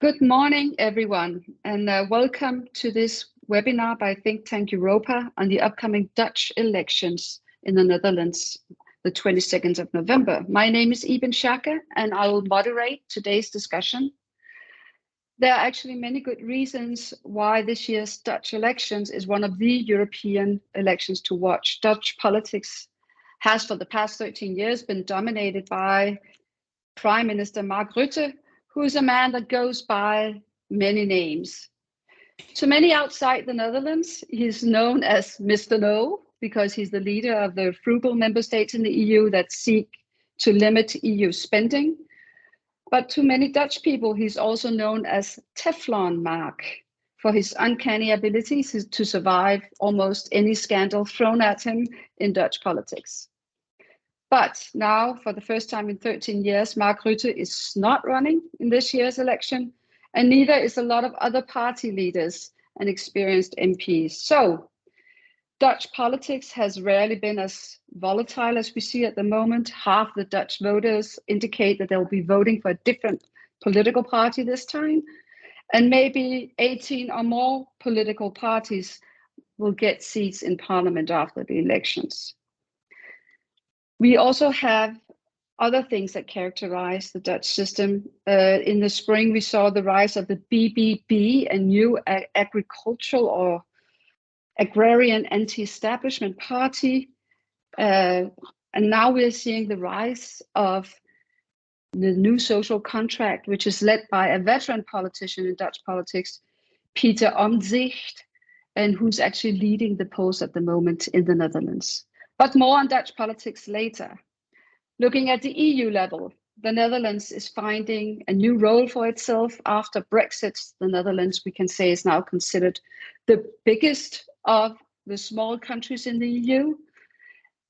Good morning, everyone, and welcome to this webinar by think tank Europa on the upcoming Dutch elections in the Netherlands, the 22nd of November. My name is Iben Schake, and I will moderate today's discussion. There are actually many good reasons why this year's Dutch elections is one of the European elections to watch. Dutch politics has, for the past 13 years, been dominated by Prime Minister Mark Rutte, who is a man that goes by many names. To many outside the Netherlands, he is known as Mr. No, because he's the leader of the frugal member states in the EU that seek to limit EU spending. But to many Dutch people, he's also known as Teflon Mark for his uncanny abilities to survive almost any scandal thrown at him in Dutch politics. But now, for the first time in 13 years, Mark Rutte is not running in this year's election, and neither is a lot of other party leaders and experienced MPs. So Dutch politics has rarely been as volatile as we see at the moment. Half the Dutch voters indicate that they'll be voting for a different political party this time, and maybe 18 or more political parties will get seats in parliament after the elections. We also have other things that characterize the Dutch system. In the spring, we saw the rise of the BBB, a new agricultural or agrarian anti-establishment party. And now we're seeing the rise of the new social contract, which is led by a veteran politician in Dutch politics, Pieter Omtzigt, and who's actually leading the polls at the moment in the Netherlands. But more on Dutch politics later. Looking at the EU level, the Netherlands is finding a new role for itself after Brexit. The Netherlands, we can say, is now considered the biggest of the small countries in the EU.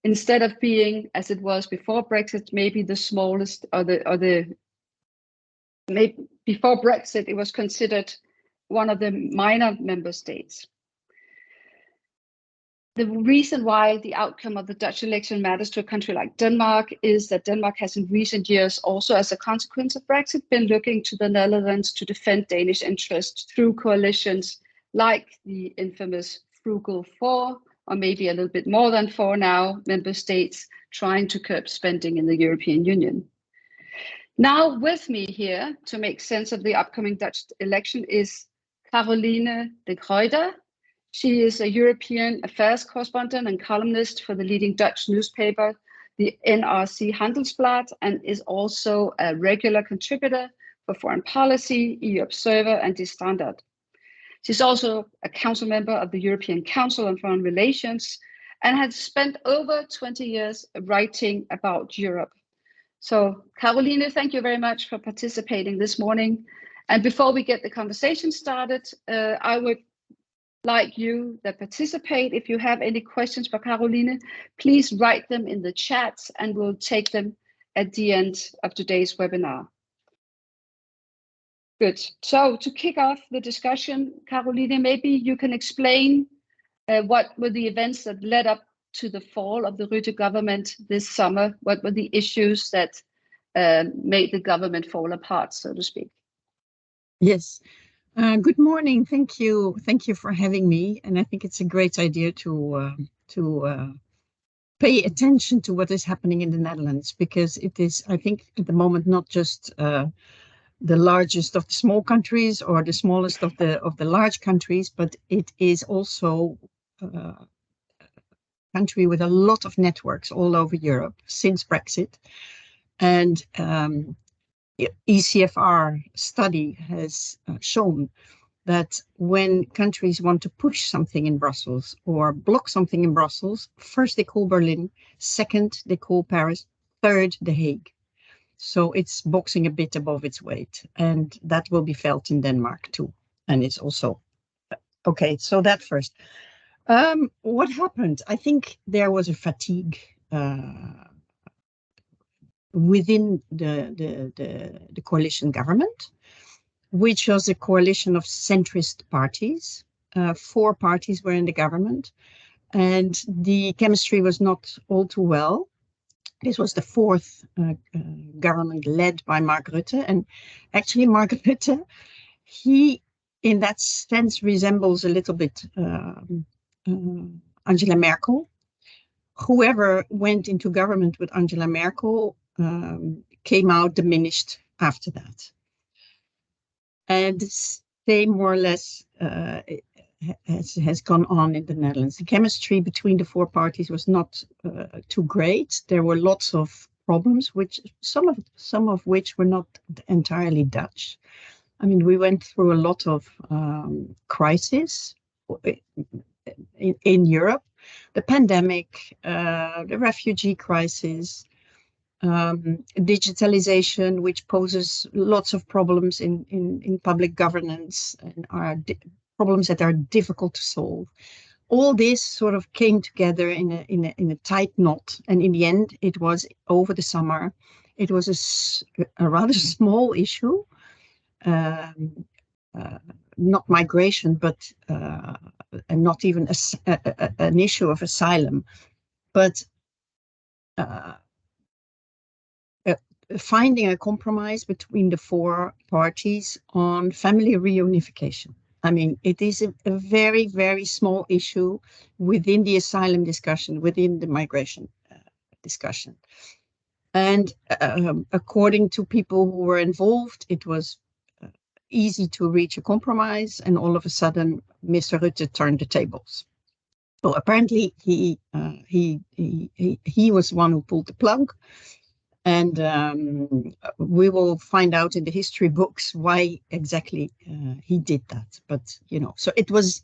Instead of being, as it was before Brexit, maybe the smallest before Brexit, it was considered one of the minor member states. The reason why the outcome of the Dutch election matters to a country like Denmark is that Denmark has in recent years, also as a consequence of Brexit, been looking to the Netherlands to defend Danish interests through coalitions like the infamous Frugal Four, or maybe a little bit more than four now, member states trying to curb spending in the European Union. Now with me here to make sense of the upcoming Dutch election is Caroline de Gruyter. She is a European affairs correspondent and columnist for the leading Dutch newspaper, the NRC Handelsblad, and is also a regular contributor for foreign policy, EU Observer, and Die Standard. She's also a council member of the European Council on Foreign Relations and has spent over 20 years writing about Europe. So, Caroline, thank you very much for participating this morning. And before we get the conversation started, I would like you that participate, if you have any questions for Caroline, please write them in the chat and we'll take them at the end of today's webinar. Good. So to kick off the discussion, Caroline, maybe you can explain what were the events that led up to the fall of the Rutte government this summer? What were the issues that made the government fall apart, so to speak? Yes. Good morning. Thank you. Thank you for having me. And I think it's a great idea to pay attention to what is happening in the Netherlands, because it is, I think, at the moment not just the largest of the small countries or the smallest of the large countries, but it is also a country with a lot of networks all over Europe since Brexit. And ECFR study has shown that when countries want to push something in Brussels or block something in Brussels, first they call Berlin, second they call Paris, third The Hague. So it's boxing a bit above its weight, and that will be felt in Denmark too. And it's also, okay, so that first. What happened? I think there was a fatigue within the coalition government, which was a coalition of centrist parties. 4 parties were in the government, and the chemistry was not all too well. This was the 4th government led by Mark Rutte, and actually Mark Rutte he, in that sense, resembles a little bit Angela Merkel. Whoever went into government with Angela Merkel came out diminished after that. And the same, more or less, has gone on in the Netherlands. The chemistry between the four parties was not too great. There were lots of problems, which some of which were not entirely Dutch. I mean, we went through a lot of crises in Europe, the pandemic, the refugee crisis, digitalization, which poses lots of problems in public governance and are problems that are difficult to solve. All this sort of came together in a tight knot, and in the end, it was over the summer. It was a rather small issue, not migration, but and not even an issue of asylum, but finding a compromise between the four parties on family reunification. I mean, it is a very, very small issue within the asylum discussion, within the migration discussion. And according to people who were involved, it was easy to reach a compromise, and all of a sudden, Mr. Rutte turned the tables. So apparently, he was the one who pulled the plug. And we will find out in the history books why exactly he did that. But, you know, so it was,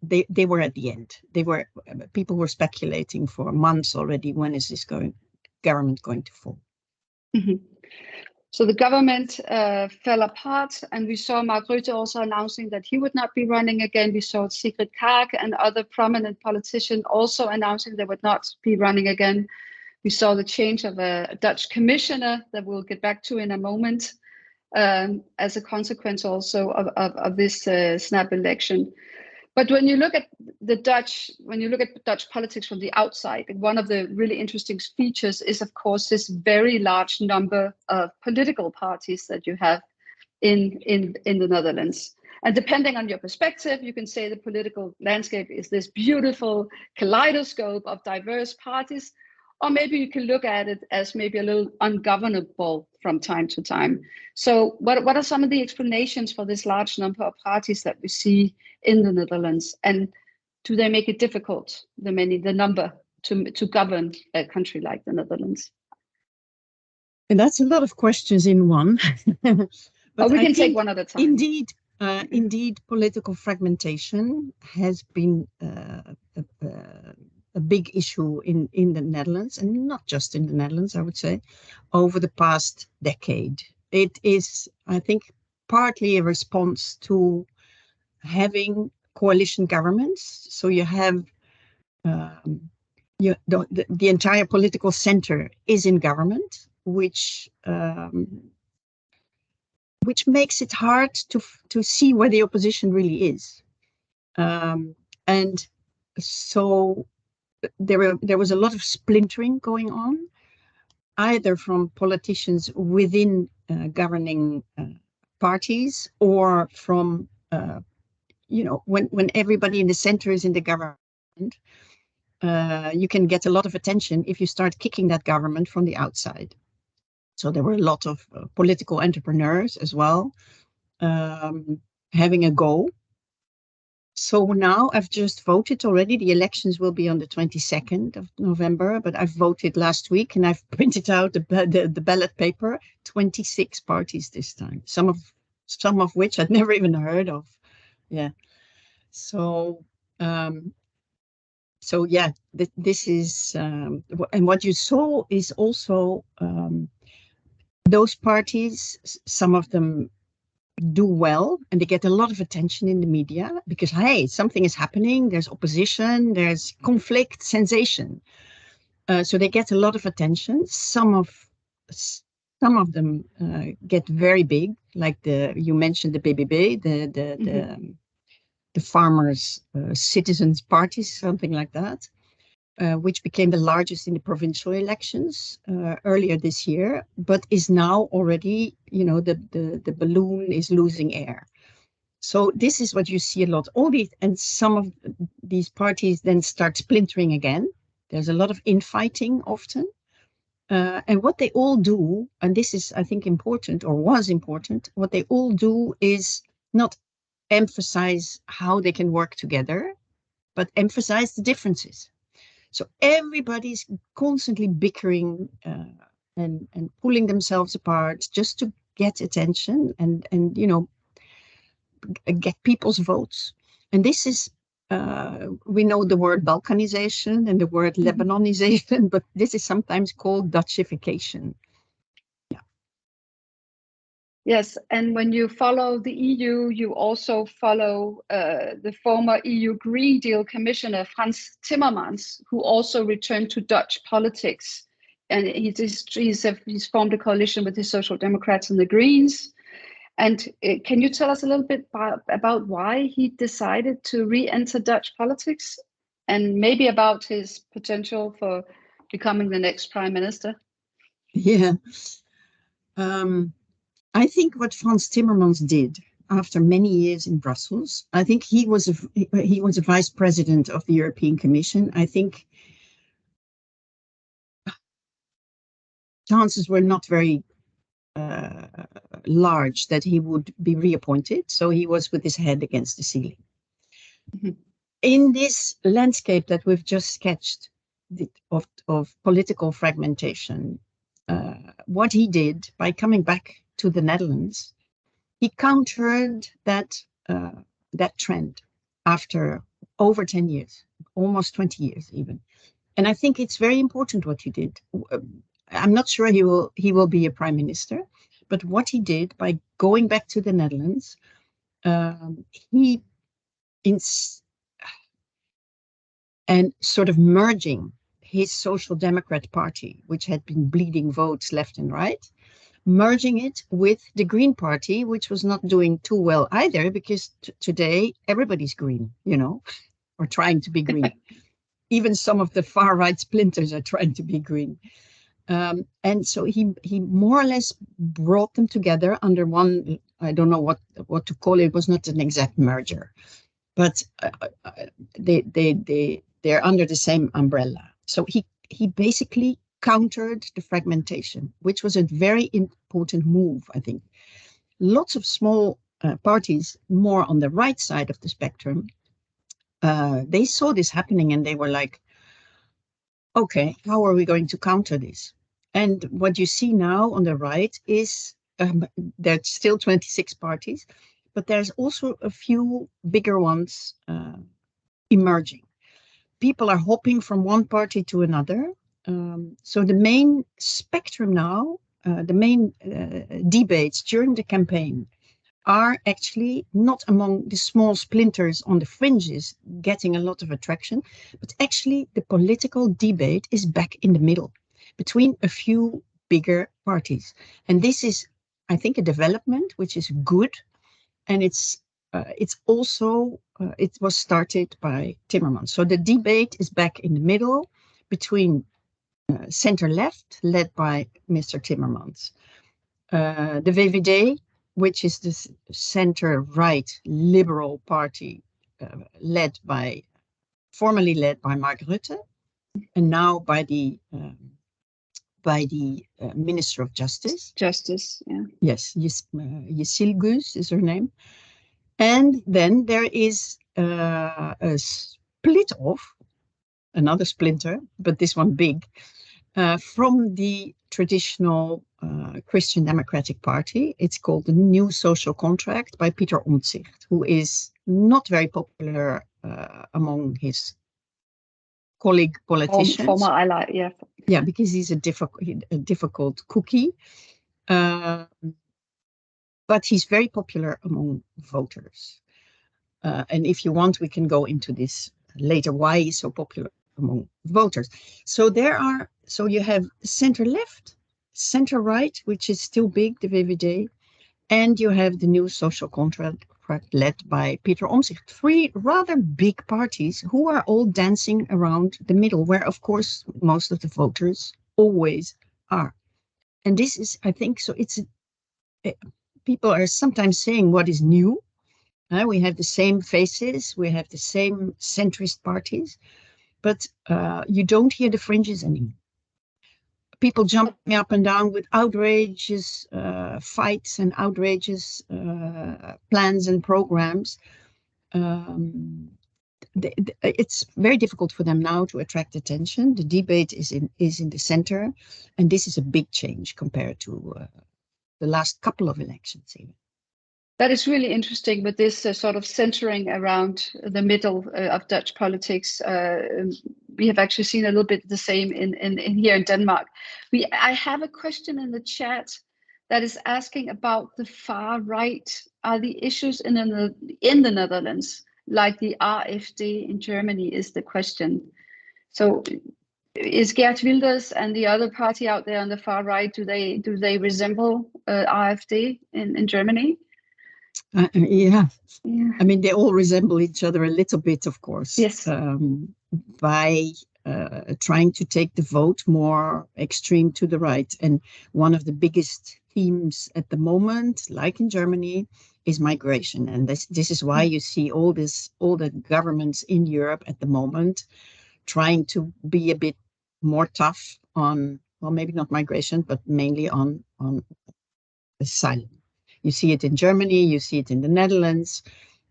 they were at the end. People were speculating for months already, when is this government going to fall? Mm-hmm. So the government fell apart, and we saw Mark Rutte also announcing that he would not be running again. We saw Sigrid Kaag and other prominent politicians also announcing they would not be running again. We saw the change of a Dutch commissioner that we'll get back to in a moment, as a consequence also of this snap election. But when you look at Dutch politics from the outside, one of the really interesting features is, of course, this very large number of political parties that you have in the Netherlands. And depending on your perspective, you can say the political landscape is this beautiful kaleidoscope of diverse parties, or maybe you can look at it as maybe a little ungovernable from time to time. So what are some of the explanations for this large number of parties that we see in the Netherlands? And do they make it difficult, the number, to govern a country like the Netherlands? And that's a lot of questions in one. But we can take one at a time. Indeed, political fragmentation has been a big issue in the Netherlands, and not just in the Netherlands, I would say, over the past decade. It is, I think, partly a response to having coalition governments. So you have the entire political center is in government, which makes it hard to see where the opposition really is. And so there was a lot of splintering going on, either from politicians within governing parties, or from, when everybody in the center is in the government, you can get a lot of attention if you start kicking that government from the outside. So there were a lot of political entrepreneurs as well, having a go. So now I've just voted already. The elections will be on the 22nd of November, but I've voted last week, and I've printed out the ballot paper. 26 parties this time. Some of which I'd never even heard of. Yeah. So yeah, this is and what you saw is also those parties. Some of them do well, and they get a lot of attention in the media because, hey, something is happening, there's opposition, there's conflict, sensation. So they get a lot of attention. Some of them get very big, like you mentioned the BBB, the Farmers Citizens Party, something like that, which became the largest in the provincial elections earlier this year, but is now already, the balloon is losing air. So this is what you see a lot. And some of these parties then start splintering again. There's a lot of infighting often. And what they all do, and this is, I think, important, or was important, what they all do is not emphasize how they can work together, but emphasize the differences. So everybody's constantly bickering and pulling themselves apart just to get attention and get people's votes. And this is, we know the word Balkanization and the word Lebanonization, but this is sometimes called Dutchification. Yeah. Yes, and when you follow the EU, you also follow the former EU Green Deal Commissioner Frans Timmermans, who also returned to Dutch politics. And he's formed a coalition with the Social Democrats and the Greens. And can you tell us a little bit about why he decided to re-enter Dutch politics, and maybe about his potential for becoming the next prime minister? Yeah. I think what Frans Timmermans did after many years in Brussels, I think he was a vice president of the European Commission. I think chances were not very large that he would be reappointed. So he was with his head against the ceiling. Mm-hmm. In this landscape that we've just sketched of political fragmentation, what he did by coming back to the Netherlands, he countered that trend after over 10 years, almost 20 years even. And I think it's very important what he did. I'm not sure he will be a prime minister, but what he did by going back to the Netherlands, and sort of merging his Social Democrat Party, which had been bleeding votes left and right, merging it with the Green Party, which was not doing too well either, because today everybody's green, or trying to be green. Even some of the far right splinters are trying to be green. And so he more or less brought them together under one, I don't know what to call it. It was not an exact merger, but they're under the same umbrella. So he basically countered the fragmentation, which was a very important move, I think. Lots of small parties, more on the right side of the spectrum, they saw this happening and they were like, okay, how are we going to counter this? And what you see now on the right is there's still 26 parties, but there's also a few bigger ones emerging. People are hopping from one party to another. So the main spectrum now, the main debates during the campaign are actually not among the small splinters on the fringes getting a lot of attraction, but actually the political debate is back in the middle between a few bigger parties. And this is, I think, a development which is good. And it's also, it was started by Timmermans. So the debate is back in the middle between center-left, led by Mr. Timmermans. The VVD, which is the center-right liberal party, formerly led by Mark Rutte, and now by the Minister of Justice. Justice, yeah. Yes, Yeşil Güz is her name. And then there is a split off, another splinter, but this one big, from the traditional Christian Democratic Party. It's called the New Social Contract by Pieter Omtzigt, who is not very popular among his colleague politicians. Former ally, yeah. Yeah, because he's a difficult cookie. But he's very popular among voters. And if you want, we can go into this later, why he's so popular among voters. So you have center-left, center-right, which is still big, the VVD, and you have the New Social Contract led by Pieter Omtzigt. Three rather big parties who are all dancing around the middle, where, of course, most of the voters always are. And this is, I think, so people are sometimes saying what is new. We have the same faces, we have the same centrist parties, but you don't hear the fringes anymore. People jumping up and down with outrageous fights and outrageous plans and programs. It's very difficult for them now to attract attention. The debate is in the center, and this is a big change compared to the last couple of elections. Even. That is really interesting with this sort of centering around the middle of Dutch politics. We have actually seen a little bit the same in here in Denmark. I have a question in the chat that is asking about the far right. Are the issues in the Netherlands like the AfD in Germany is the question. So is Geert Wilders and the other party out there on the far right, do they resemble AfD in Germany? Yeah. I mean, they all resemble each other a little bit, of course. Yes. By trying to take the vote more extreme to the right. And one of the biggest themes at the moment, like in Germany, is migration. And this is why you see all the governments in Europe at the moment trying to be a bit more tough on, well, maybe not migration, but mainly on asylum. You see it in Germany, you see it in the Netherlands.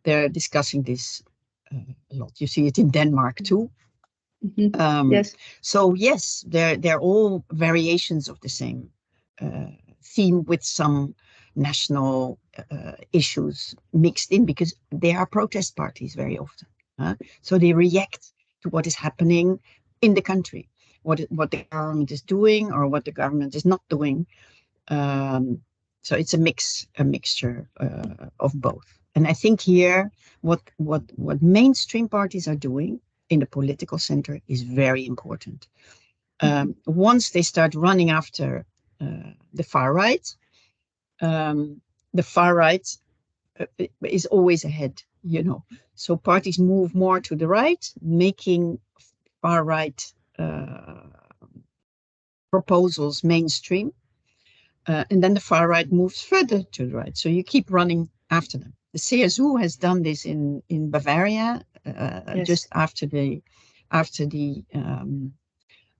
They're discussing this a lot. You see it in Denmark too. Mm-hmm. Yes. So yes, they're all variations of the same theme with some national issues mixed in, because they are protest parties very often. So they react to what is happening in the country, what the government is doing or what the government is not doing. So it's a mixture of both. And I think here, what mainstream parties are doing in the political center is very important. Once they start running after the far right is always ahead, you know. So parties move more to the right, making far right proposals mainstream. And then the far right moves further to the right. So you keep running after them. The CSU has done this in Bavaria yes. Just after the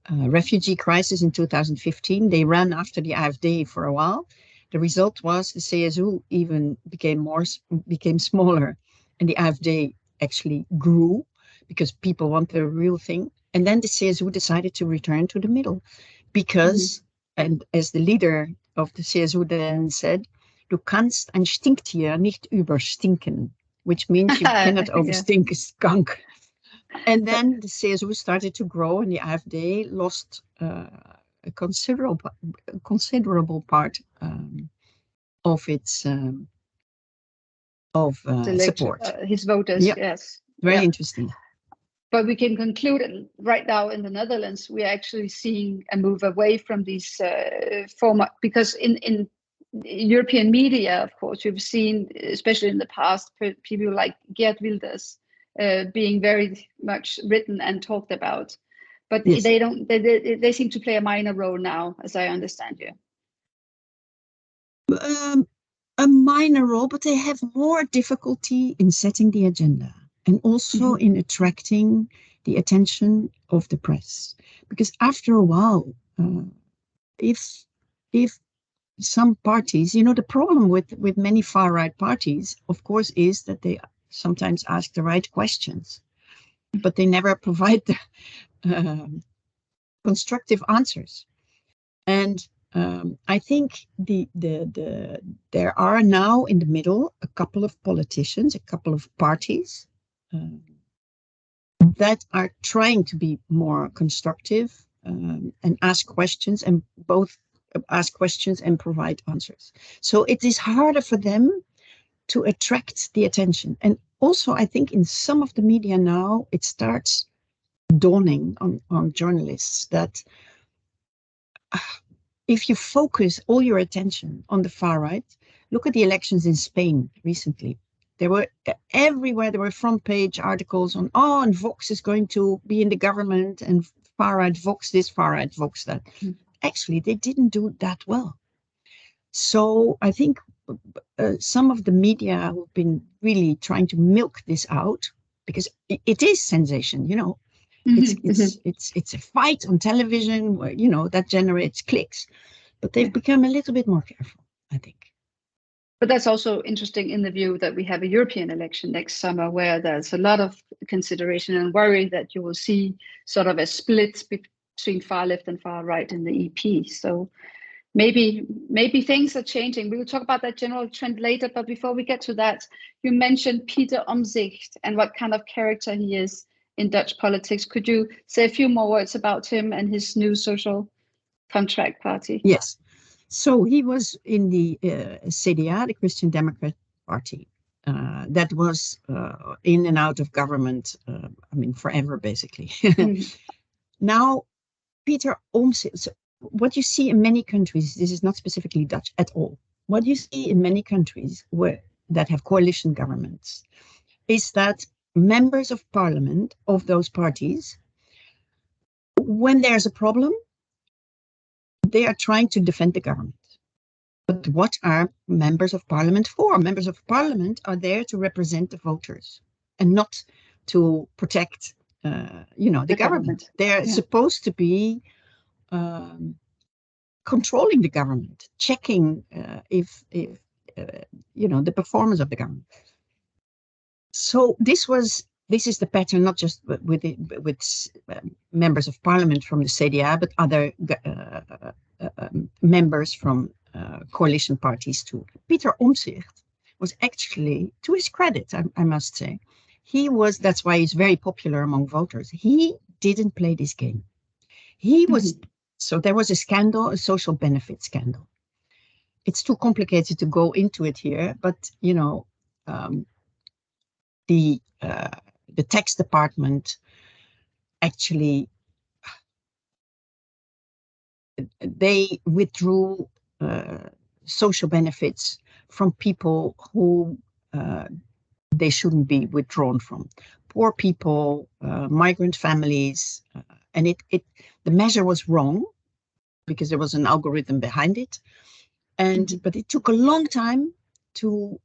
refugee crisis in 2015. They ran after the AfD for a while. The result was the CSU even became smaller, and the AfD actually grew because people want the real thing. And then the CSU decided to return to the middle because, and as the leader of the CSU then said, "Du kannst ein Stinktier nicht überstinken," which means you cannot overstink a skunk. And then the CSU started to grow, and the AfD lost a considerable part of its support. His voters, yes. Very interesting. But we can conclude right now in the Netherlands, we're actually seeing a move away from these format, because in European media, of course, you've seen, especially in the past, people like Geert Wilders being very much written and talked about. But yes. They seem to play a minor role now, as I understand you. A minor role, but they have more difficulty in setting the agenda. And also in attracting the attention of the press, because after a while, if some parties, you know, the problem with many far right parties, of course, is that they sometimes ask the right questions, but they never provide the constructive answers. And I think there are now in the middle a couple of politicians, a couple of parties. That are trying to be more constructive and ask questions, and both ask questions and provide answers. So it is harder for them to attract the attention. And also, I think in some of the media now, it starts dawning on journalists that if you focus all your attention on the far right, look at the elections in Spain recently. There were everywhere, there were front page articles on, and Vox is going to be in the government, and far right Vox this, far right Vox that. Actually, they didn't do that well. So I think some of the media have been really trying to milk this out because it is sensation, you know. It's a fight on television where, you know, that generates clicks, but they've become a little bit more careful, I think. But that's also interesting in the view that we have a European election next summer where there's a lot of consideration and worry that you will see sort of a split between far left and far right in the EP. So maybe things are changing. We will talk about that general trend later, but before we get to that, you mentioned Peter Omtzigt and what kind of character he is in Dutch politics. Could you say a few more words about him and his new social contract party? Yes. So he was in the CDA, the Christian Democrat Party, that was in and out of government, I mean, forever, basically. Now, Peter Omtzigt, so what you see in many countries, this is not specifically Dutch at all, what you see in many countries that have coalition governments is that members of parliament of those parties, when there's a problem, they are trying to defend the government. But what are members of parliament for? Members of parliament are there to represent the voters and not to protect, the government. They're supposed to be controlling the government, checking if the performance of the government. So this is the pattern, not just with members of parliament from the CDA, but other members from coalition parties too. Peter Omtzigt was actually, to his credit, I must say, that's why he's very popular among voters. He didn't play this game. So there was a scandal, a social benefit scandal. It's too complicated to go into it here, but the tax department actually they withdrew social benefits from people who they shouldn't be withdrawn from. Poor people, migrant families, and the measure was wrong because there was an algorithm behind it, but it took a long time to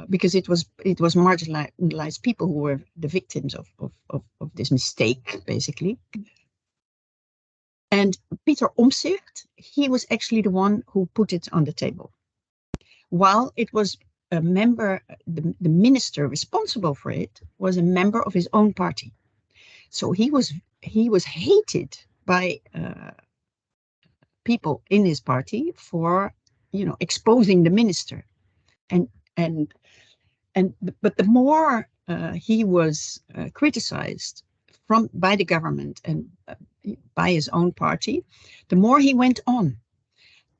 because it was marginalized people who were the victims of this mistake, basically. And Peter Omtzigt, he was actually the one who put it on the table. While it was a member, the minister responsible for it was a member of his own party. So he was hated by people in his party for, exposing the minister. But the more he was criticized by the government and by his own party, the more he went on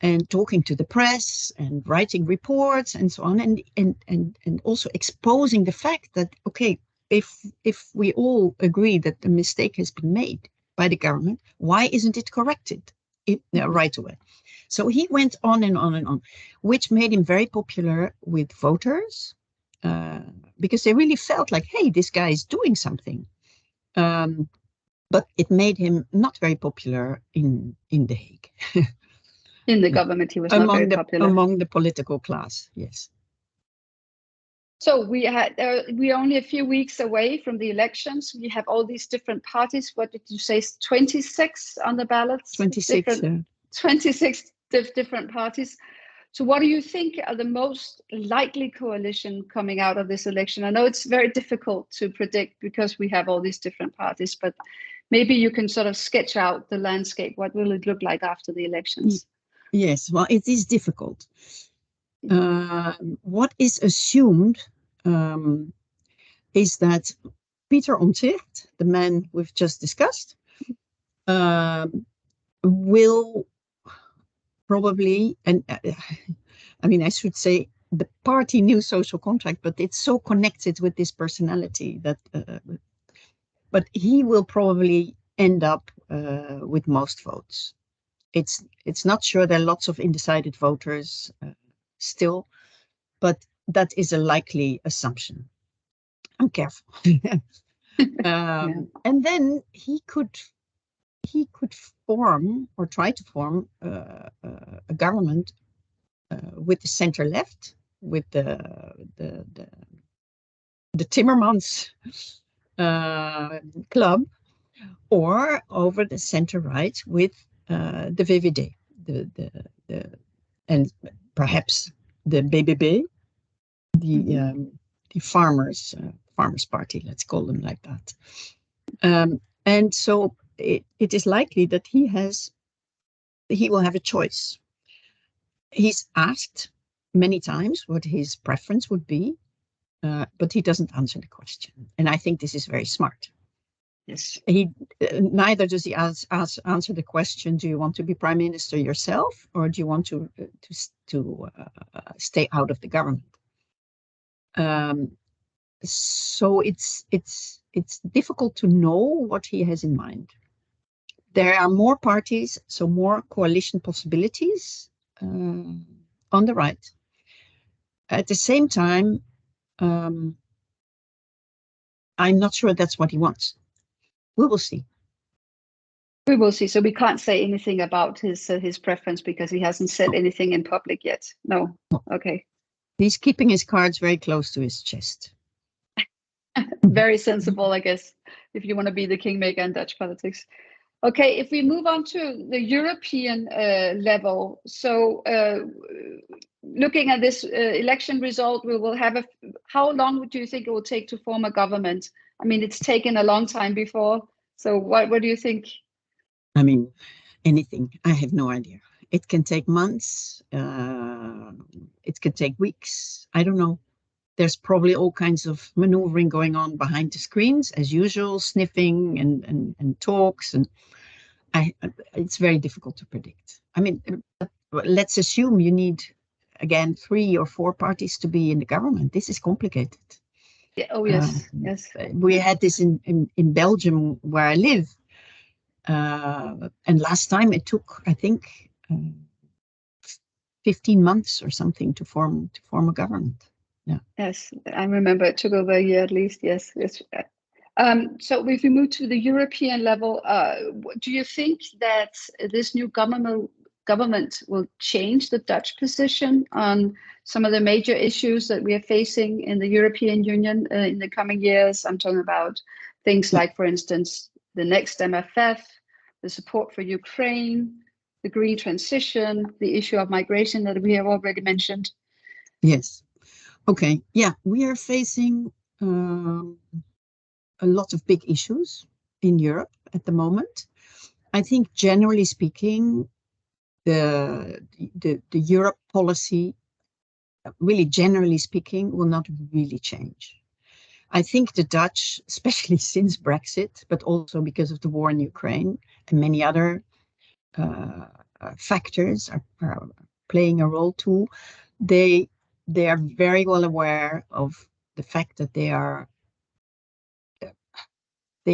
and talking to the press and writing reports and so on, and also exposing the fact that, okay, if we all agree that the mistake has been made by the government, why isn't it corrected right away? So he went on and on and on, which made him very popular with voters because they really felt like, hey, this guy is doing something. But it made him not very popular in The Hague. In the government, he was not very popular. Among the political class, yes. So we are only a few weeks away from the elections. We have all these different parties. What did you say? 26 on the ballots? 26. 26 different parties. So what do you think are the most likely coalition coming out of this election? I know it's very difficult to predict because we have all these different parties, but maybe you can sort of sketch out the landscape. What will it look like after the elections? Yes, well, it is difficult. What is assumed is that Peter Omtzigt, the man we've just discussed, will probably, and I should say the party new social contract, but it's so connected with this personality that, but he will probably end up with most votes. It's not sure. There are lots of undecided voters still, but that is a likely assumption. I'm careful. And then he could form or try to form a government with the center left with the Timmermans club, or over the center right with the VVD, and perhaps the BBB, the farmers party, let's call them like that. And so it is likely that he will have a choice. He's asked many times what his preference would be, but he doesn't answer the question. And I think this is very smart. Yes. Neither does he answer the question, do you want to be prime minister yourself, or do you want to stay out of the government? So it's difficult to know what he has in mind. There are more parties, so more coalition possibilities on the right. At the same time, I'm not sure that's what he wants. We will see. We will see. So we can't say anything about his preference because he hasn't said anything in public yet. No. Okay. He's keeping his cards very close to his chest. Very sensible, I guess, if you want to be the kingmaker in Dutch politics. Okay, if we move on to the European level, so looking at this election result, we will have how long do you think it will take to form a government? I mean, it's taken a long time before. So what do you think? I mean, anything. I have no idea. It can take months. It can take weeks. I don't know. There's probably all kinds of maneuvering going on behind the screens, as usual, sniffing and talks. And it's very difficult to predict. I mean, let's assume you need, again, 3 or 4 parties to be in the government. This is complicated. Yeah, oh, yes, yes. We had this in Belgium, where I live. And last time it took, I think, 15 months or something to form a government. Yeah. Yes, I remember it took over a year at least. Yes, yes. So if we move to the European level, do you think that this new government will change the Dutch position on some of the major issues that we are facing in the European Union in the coming years? I'm talking about things like, for instance, the next MFF, the support for Ukraine, the green transition, the issue of migration that we have already mentioned. Yes. Okay. Yeah, we are facing a lot of big issues in Europe at the moment. I think, generally speaking, the Europe policy, really generally speaking, will not really change. I think the Dutch, especially since Brexit, but also because of the war in Ukraine and many other factors are playing a role too, they are very well aware of the fact that they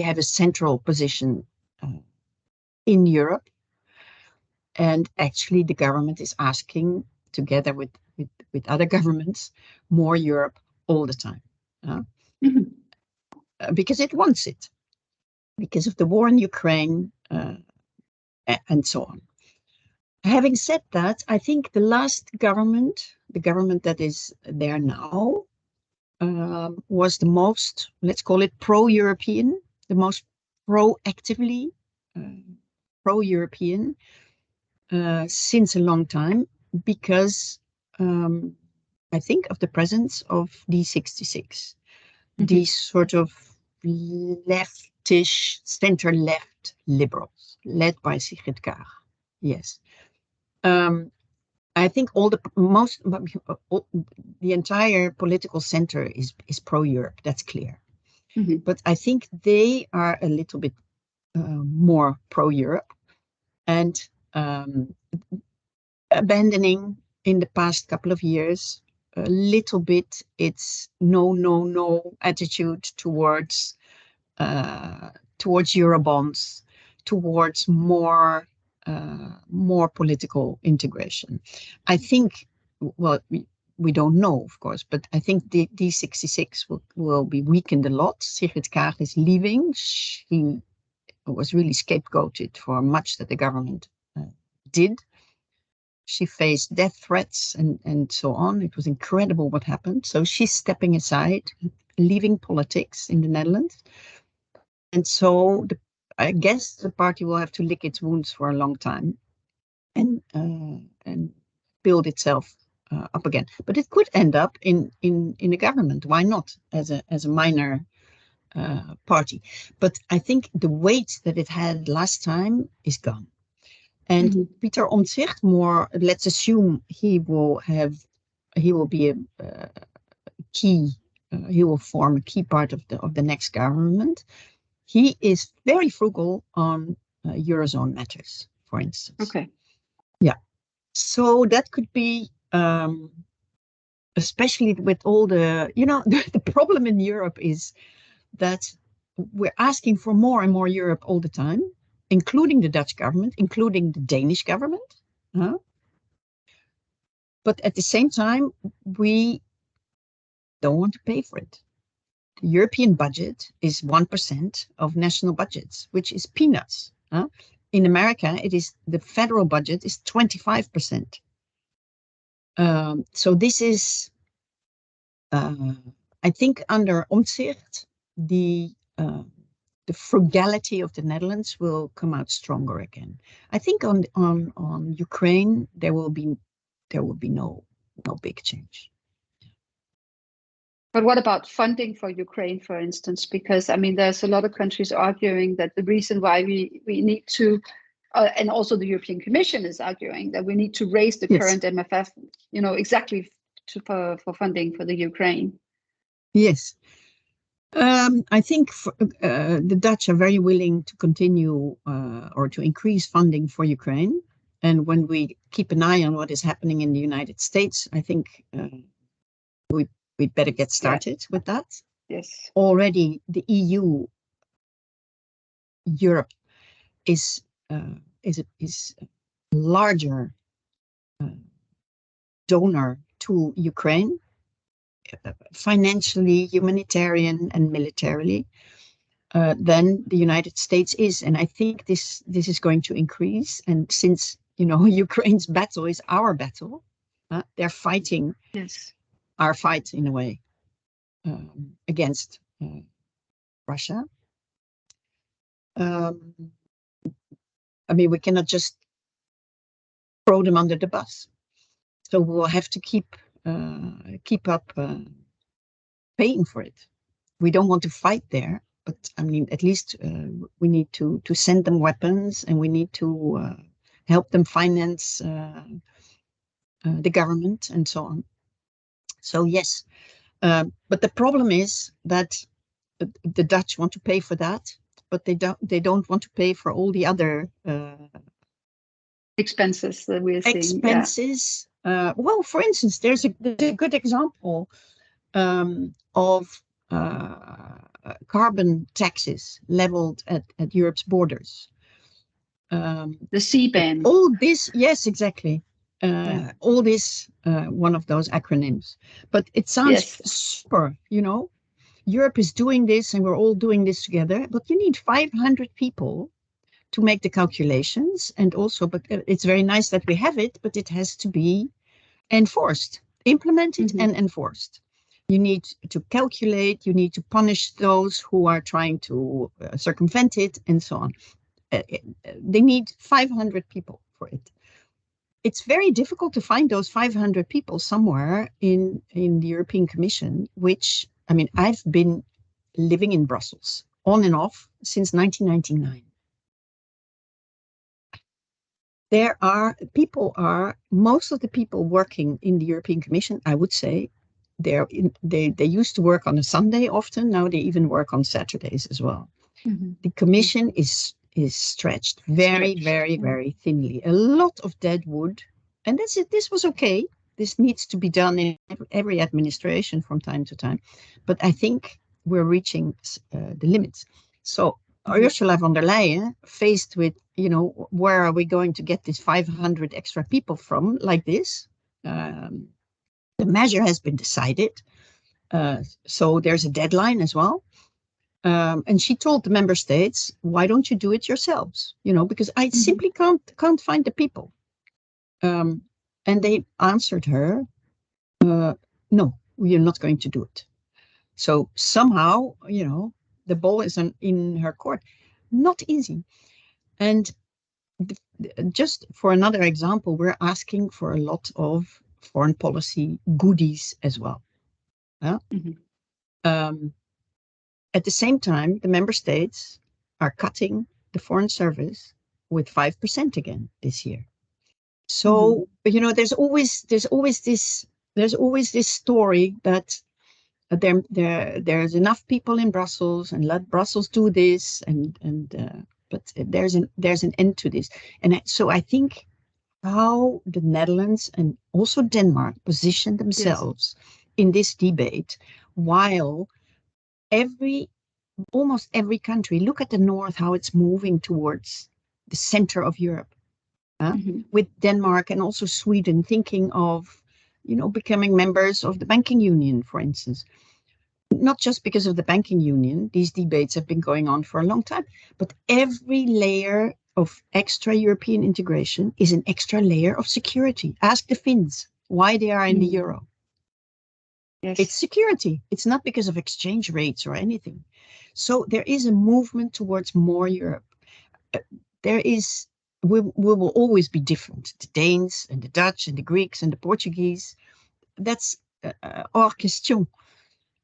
have a central position in Europe, and actually the government is asking, together with other governments, more Europe all the time, because it wants it, because of the war in Ukraine and so on. Having said that, I think the last government, the government that is there now, was the most, let's call it pro-European, the most proactively pro-European since a long time, because I think of the presence of D66, these sort of leftish, center-left liberals, led by Sigrid Kaag. Yes. I think the entire political center is pro-Europe. That's clear. Mm-hmm. But I think they are a little bit more pro-Europe, and abandoning in the past couple of years a little bit its no attitude towards Eurobonds, towards more political integration. I think, well, we don't know, of course, but I think the D66 will be weakened a lot. Sigrid Kaag is leaving. She was really scapegoated for much that the government did. She faced death threats and so on. It was incredible what happened. So she's stepping aside, leaving politics in the Netherlands. And so I guess the party will have to lick its wounds for a long time and build itself up again. But it could end up in a government. Why not as a minor party? But I think the weight that it had last time is gone. And Peter Omtzigt, more, let's assume he will be a key, he will form a key part of the next government. He is very frugal on Eurozone matters, for instance. Okay. Yeah. So that could be, especially with all the problem in Europe is that we're asking for more and more Europe all the time, including the Dutch government, including the Danish government. But at the same time, we don't want to pay for it. The European budget is 1% of national budgets, which is peanuts. In America, the federal budget is 25%. So this is, I think, under Omtzigt, the frugality of the Netherlands will come out stronger again. I think on Ukraine there will be no big change. But what about funding for Ukraine, for instance? Because I mean, there's a lot of countries arguing that the reason why we need to, and also the European Commission is arguing that we need to raise the current MFF, exactly for funding for the Ukraine. Yes. I think the Dutch are very willing to continue or to increase funding for Ukraine. And when we keep an eye on what is happening in the United States, I think we'd better get started with that. Yes. Already the EU, Europe is a larger donor to Ukraine. Financially, humanitarian, and militarily, than the United States is, and I think this is going to increase. And since Ukraine's battle is our battle, they're fighting our fight in a way against Russia. I mean, we cannot just throw them under the bus, so we'll have to keep up paying for it. We don't want to fight there, but I mean, at least we need to send them weapons, and we need to help them finance the government and so on. So yes, but the problem is that the Dutch want to pay for that, but they don't want to pay for all the other expenses that we're seeing. Expenses. Well, for instance, there's a good example of carbon taxes leveled at Europe's borders. The CBAM. All this, yes, exactly. All this, one of those acronyms. But it sounds super, Europe is doing this and we're all doing this together, but you need 500 people to make the calculations. And also, but it's very nice that we have it, but it has to be enforced, implemented and enforced. You need to calculate, you need to punish those who are trying to circumvent it, and so on. They need 500 people for it. It's very difficult to find those 500 people somewhere in the European Commission, which, I mean, I've been living in Brussels on and off since 1999. Most of the people working in the European Commission, I would say, they used to work on a Sunday often. Now they even work on Saturdays as well. The Commission is stretched very, very, very thinly. A lot of dead wood, and that's it. This was okay. This needs to be done in every administration from time to time, but I think we're reaching the limits. So Ursula von der Leyen, faced with, where are we going to get this 500 extra people from, like this? The measure has been decided, so there's a deadline as well. And she told the member states, why don't you do it yourselves? Because I simply can't find the people. And they answered her, no, we are not going to do it. So somehow, the ball is in her court. Not easy. And just for another example, we're asking for a lot of foreign policy goodies as well. At the same time, the member states are cutting the foreign service with 5% again this year. So, there's always this story that there's enough people in Brussels, and let Brussels do this, but there's an end to this. And so I think how the Netherlands and also Denmark position themselves in this debate, while almost every country, look at the north, how it's moving towards the center of Europe, with Denmark and also Sweden thinking of, becoming members of the banking union, for instance. Not just because of the banking union, these debates have been going on for a long time, but every layer of extra European integration is an extra layer of security. Ask the Finns why they are in the euro. Yes. It's security. It's not because of exchange rates or anything. So there is a movement towards more Europe. We will always be different. The Danes and the Dutch and the Greeks and the Portuguese. That's hors question.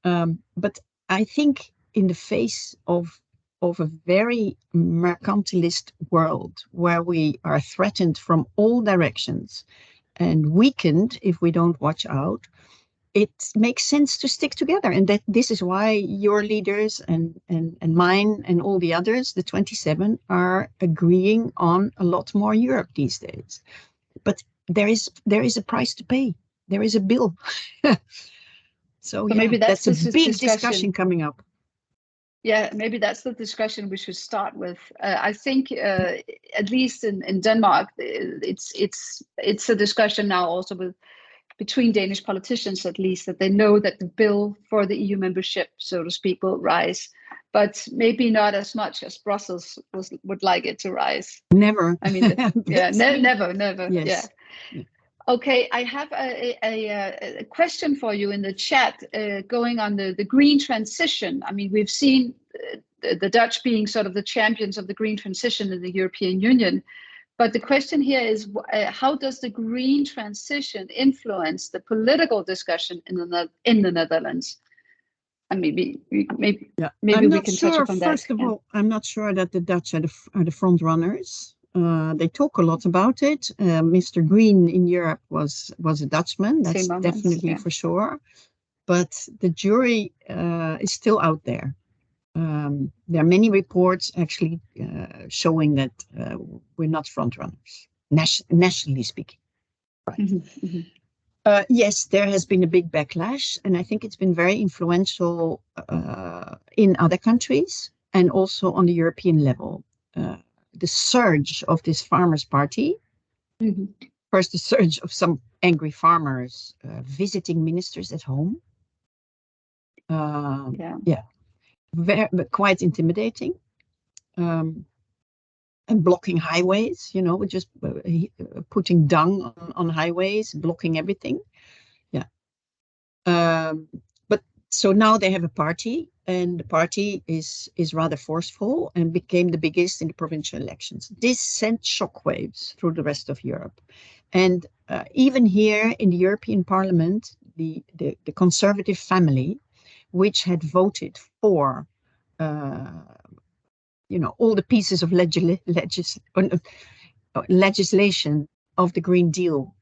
But I think in the face of a very mercantilist world where we are threatened from all directions and weakened if we don't watch out, it makes sense to stick together. And that this is why your leaders and mine and all the others, the 27, are agreeing on a lot more Europe these days. But there is a price to pay. There is a bill. So maybe that's a big discussion coming up. Yeah, maybe that's the discussion we should start with. I think, at least in Denmark, it's a discussion now also between Danish politicians, at least, that they know that the bill for the EU membership, so to speak, will rise, but maybe not as much as Brussels would like it to rise. Never. I mean, never. Yes. Yeah. Okay, I have a question for you in the chat, going on the green transition. I mean, we've seen the Dutch being sort of the champions of the green transition in the European Union. But the question here is, how does the green transition influence the political discussion in the Netherlands? And maybe we can touch upon that. First of all, I'm not sure that the Dutch are the front runners. They talk a lot about it. Mr. Green in Europe was a Dutchman. That's definitely for sure. But the jury is still out there. There are many reports actually showing that we're not front runners, nationally speaking. Right. Yes, there has been a big backlash, and I think it's been very influential in other countries and also on the European level. The surge of this farmers' party, first the surge of some angry farmers visiting ministers at home. Quite intimidating, and blocking highways, just putting dung on highways, blocking everything. But so now they have a party, and the party is rather forceful and became the biggest in the provincial elections. This sent shockwaves through the rest of Europe. And even here in the European Parliament, the conservative family, which had voted for all the pieces of legislation of the Green Deal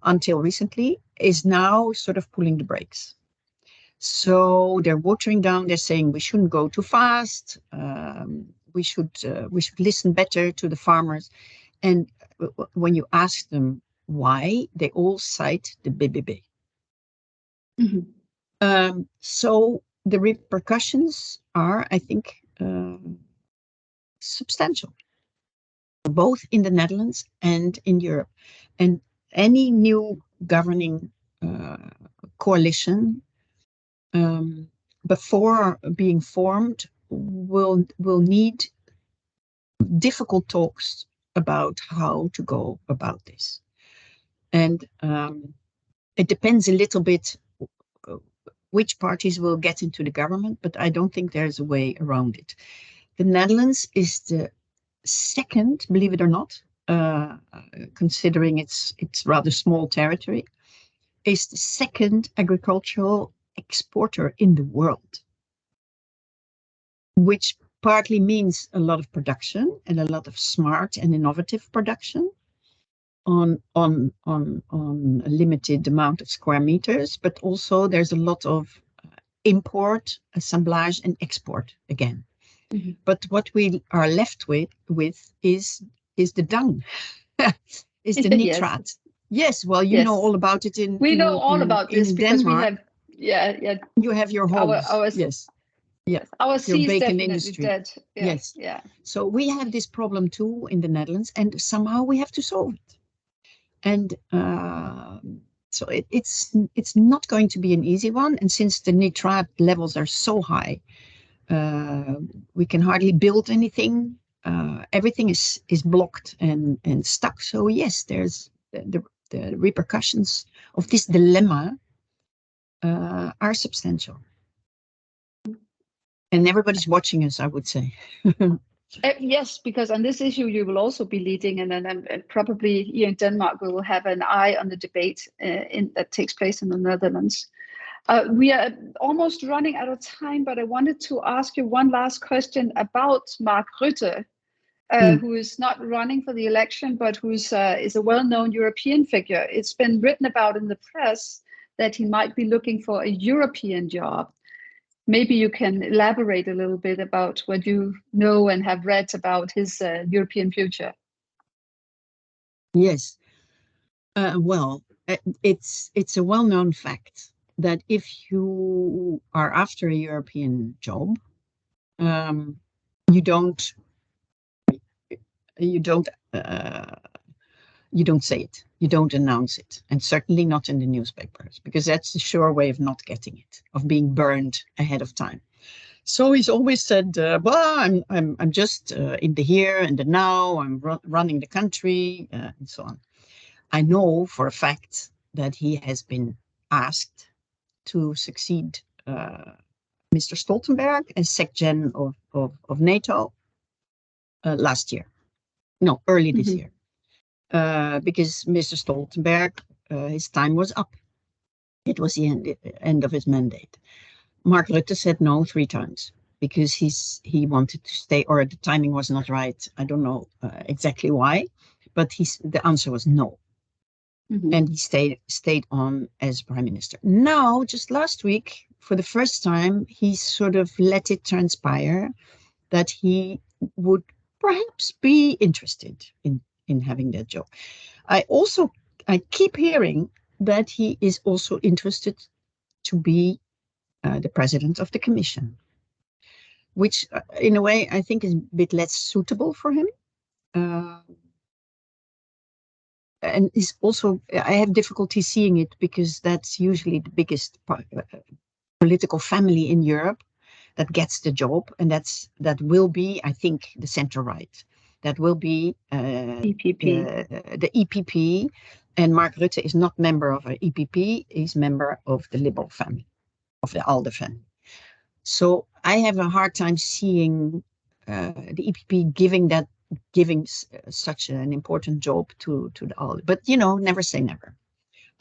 until recently, is now sort of pulling the brakes. So they're watering down. They're saying we shouldn't go too fast. We should listen better to the farmers. And when you ask them why, they all cite the BBB. So the repercussions are, I think, substantial, both in the Netherlands and in Europe. And any new governing coalition, before being formed, will need difficult talks about how to go about this. And it depends a little bit which parties will get into the government, but I don't think there's a way around it. The Netherlands is the second, believe it or not, considering its rather small territory, is the second agricultural exporter in the world, which partly means a lot of production and a lot of smart and innovative production on a limited amount of square meters, but also there's a lot of import, assemblage, and export again. Mm-hmm. But what we are left with is the dung, is the nitrate. Yes, well, you know all about it we know all about this because Denmark. We have you have your homes. Yes. Yes, our sea's bacon definitely industry. Dead. Yeah. Yes. Yeah. So we have this problem too in the Netherlands, and somehow we have to solve it. And so it's not going to be an easy one. And since the nitrate levels are so high, we can hardly build anything. Everything is blocked and stuck. So yes, there's the repercussions of this dilemma are substantial. And everybody's watching us, I would say. Yes, because on this issue you will also be leading, and then probably here in Denmark we will have an eye on the debate that takes place in the Netherlands. We are almost running out of time, but I wanted to ask you one last question about Mark Rutte, who is not running for the election, but who is a well-known European figure. It's been written about in the press that he might be looking for a European job. Maybe you can elaborate a little bit about what you know and have read about his European future. Yes. Well, it's a well-known fact that if you are after a European job, you don't say it, you don't announce it, and certainly not in the newspapers, because that's the sure way of not getting it, of being burned ahead of time. So he's always said, well, I'm just in the here and the now, I'm running the country, and so on. I know for a fact that he has been asked to succeed Mr. Stoltenberg as Sec-Gen of NATO last year. No, early this year. Because Mr. Stoltenberg, his time was up. It was the end of his mandate. Mark Rutte said no 3 times because he wanted to stay, or the timing was not right. I don't know exactly why, but the answer was no. Mm-hmm. And he stayed on as prime minister. Now, just last week, for the first time, he sort of let it transpire that he would perhaps be interested in having that job. I keep hearing that he is also interested to be the president of the commission, which in a way I think is a bit less suitable for him. And is also, I have difficulty seeing it because that's usually the biggest political family in Europe that gets the job, and that will be, I think, the center right. That will be EPP. The EPP, and Mark Rutte is not member of an EPP, he's member of the Liberal family, of the ALDE family. So I have a hard time seeing the EPP giving such an important job to the ALDE. But, never say never.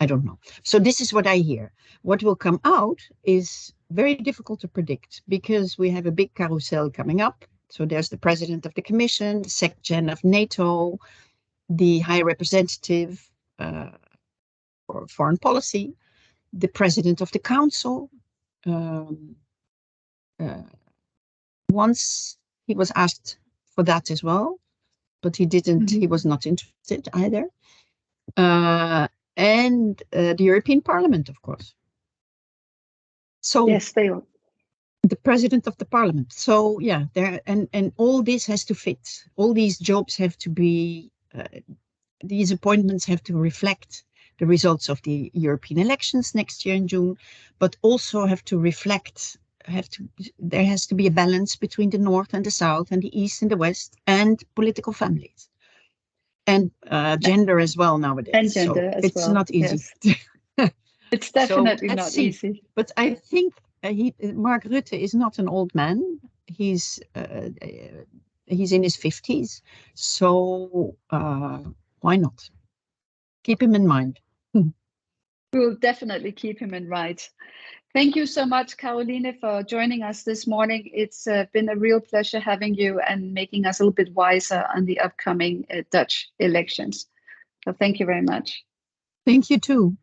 I don't know. So this is what I hear. What will come out is very difficult to predict because we have a big carousel coming up. So there's the president of the commission, the Sec-Gen of NATO, the high representative for foreign policy, the president of the council. Once he was asked for that as well, but he didn't. Mm-hmm. He was not interested either. And the European Parliament, of course. So yes, they are. The president of the parliament. So yeah, and all this has to fit. All these jobs have to be, these appointments have to reflect the results of the European elections next year in June, but also have to reflect, there has to be a balance between the North and the South and the East and the West and political families. And gender as well nowadays. And gender so as it's well. not easy. Yes. It's definitely let's not see. easy. But I think Mark Rutte is not an old man. He's in his 50s. So why not? Keep him in mind. We'll definitely keep him in mind. Thank you so much, Caroline, for joining us this morning. It's been a real pleasure having you and making us a little bit wiser on the upcoming Dutch elections. So thank you very much. Thank you too.